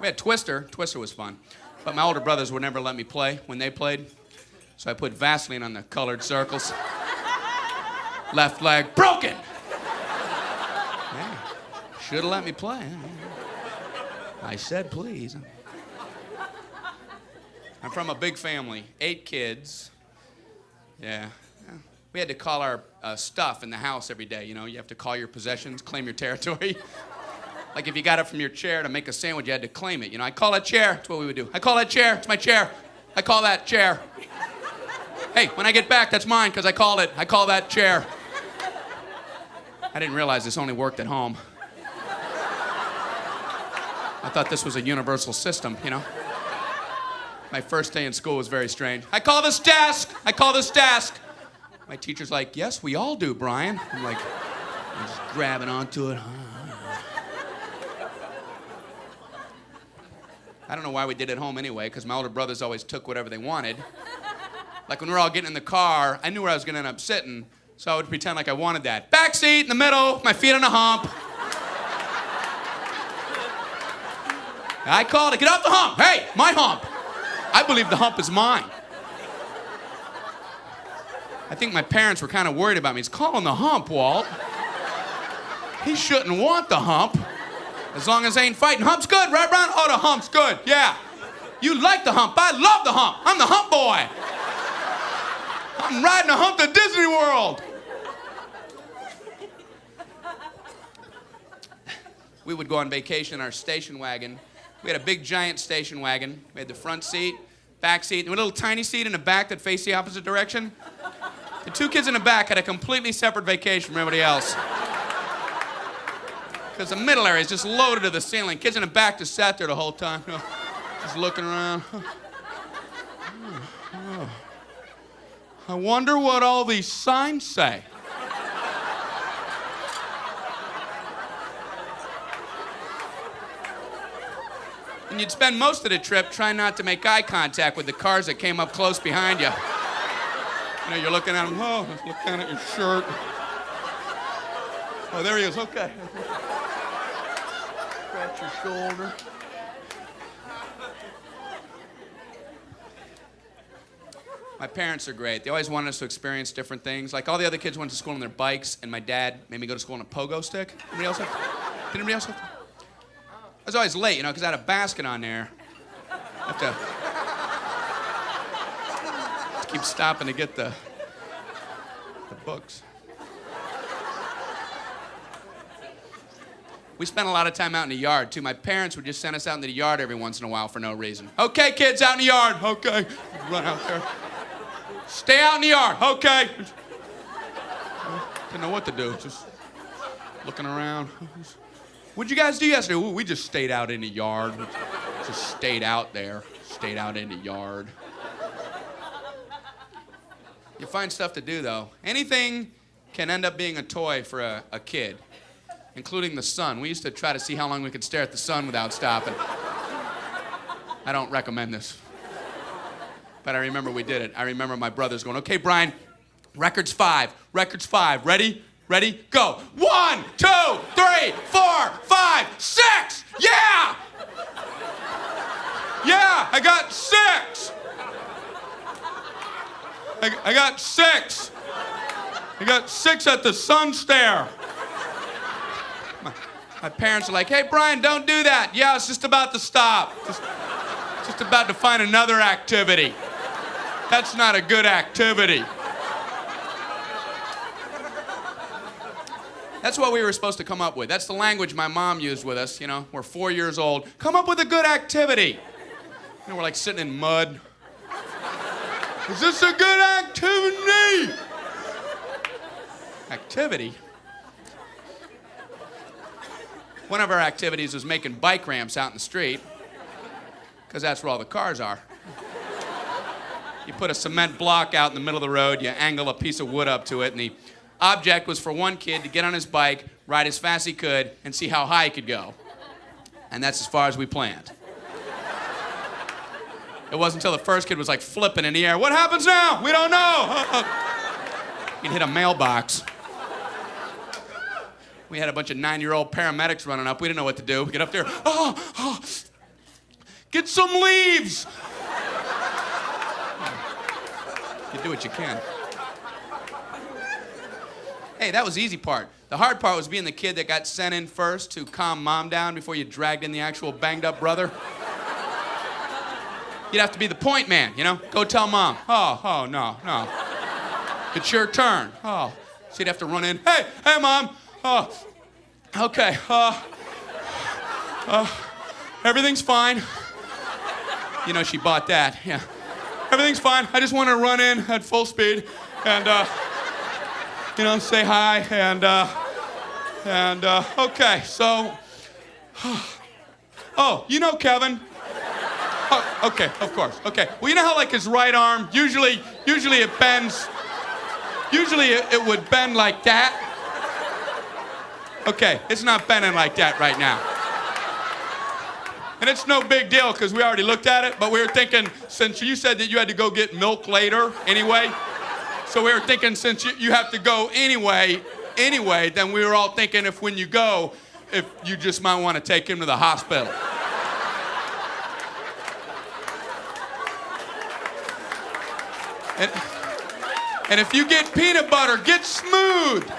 We had Twister. Twister was fun. But my older brothers would never let me play when they played. So I put Vaseline on the colored circles. Left leg broken. Yeah, should have let me play. I said please. I'm from a big family, 8 kids. Yeah. We had to call our stuff in the house every day. You know, you have to call your possessions, claim your territory. Like if you got it from your chair to make a sandwich, you had to claim it. You know, I call that chair. That's what we would do. I call that chair. It's my chair. I call that chair. Hey, when I get back, that's mine because I called it. I call that chair. I didn't realize this only worked at home. I thought this was a universal system, you know. My first day in school was very strange. I call this desk. I call this desk. My teacher's like, yes, we all do, Brian. I'm like, I'm just grabbing onto it. I don't know why we did it at home anyway, because my older brothers always took whatever they wanted. Like when we were all getting in the car, I knew where I was going to end up sitting, so I would pretend like I wanted that. Back seat in the middle, my feet on a hump. I called it, get off the hump. Hey, my hump. I believe the hump is mine. I think my parents were kind of worried about me. He's calling the hump, Walt. He shouldn't want the hump. As long as they ain't fighting. Hump's good, right, Brian? Oh, the hump's good, yeah. You like the hump. I love the hump. I'm the hump boy. I'm riding a hump to Disney World. We would go on vacation in our station wagon. We had a big, giant station wagon. We had the front seat, back seat, and a little tiny seat in the back that faced the opposite direction. The 2 kids in the back had a completely separate vacation from everybody else. Because the middle area is just loaded to the ceiling. Kids in the back just sat there the whole time, you know, just looking around. I wonder what all these signs say. And you'd spend most of the trip trying not to make eye contact with the cars that came up close behind you. You know, you're looking at them, oh, looking at your shirt. Oh, there he is, okay. Scratch your shoulder. My parents are great. They always wanted us to experience different things. Like all the other kids went to school on their bikes, and my dad made me go to school on a pogo stick. Anybody else have? Did anybody else have? I was always late, you know, because I had a basket on there. I have to keep stopping to get the books. We spent a lot of time out in the yard, too. My parents would just send us out into the yard every once in a while for no reason. Okay, kids, out in the yard. Okay. Run out there. Stay out in the yard. Okay. Didn't know what to do. Just looking around. What'd you guys do yesterday? Ooh, we just stayed out in the yard. Just stayed out there. Stayed out in the yard. You find stuff to do, though. Anything can end up being a toy for a kid, including the sun. We used to try to see how long we could stare at the sun without stopping. I don't recommend this. But I remember we did it. I remember my brothers going, okay, Brian, record's 5. Record's 5. Ready? Ready? Go. 1, 2, 3, 4, 5, 6. Yeah! Yeah, I got 6. I got 6. I got 6 at the sun stare. My parents are like, hey, Brian, don't do that. Yeah, it's just about to stop. Just about to find another activity. That's not a good activity. That's what we were supposed to come up with. That's the language my mom used with us, you know. We're 4 years old. Come up with a good activity. You know, we're like sitting in mud. Is this a good activity? Activity? One of our activities was making bike ramps out in the street, because that's where all the cars are. You put a cement block out in the middle of the road, you angle a piece of wood up to it, and the object was for one kid to get on his bike, ride as fast as he could, and see how high he could go. And that's as far as we planned. It wasn't until the first kid was like flipping in the air. What happens now? We don't know. He'd hit a mailbox. We had a bunch of 9-year-old paramedics running up. We didn't know what to do. We get up there. Get some leaves. You do what you can. Hey, that was the easy part. The hard part was being the kid that got sent in first to calm mom down before you dragged in the actual banged up brother. You'd have to be the point man, you know? Go tell mom. Oh, no. It's your turn. Oh. So you'd have to run in. Hey, mom. Oh, okay. Everything's fine. You know, she bought that, yeah. Everything's fine. I just want to run in at full speed and, you know, say hi and okay, so, oh, you know Kevin. Oh, okay, of course, okay. Well, you know how like his right arm, usually it bends, usually it would bend like that. Okay, it's not bending like that right now. And it's no big deal because we already looked at it, but we were thinking, since you said that you had to go get milk later anyway, so we were thinking since you have to go anyway, then we were all thinking if when you go, if you just might want to take him to the hospital. And if you get peanut butter, get smooth.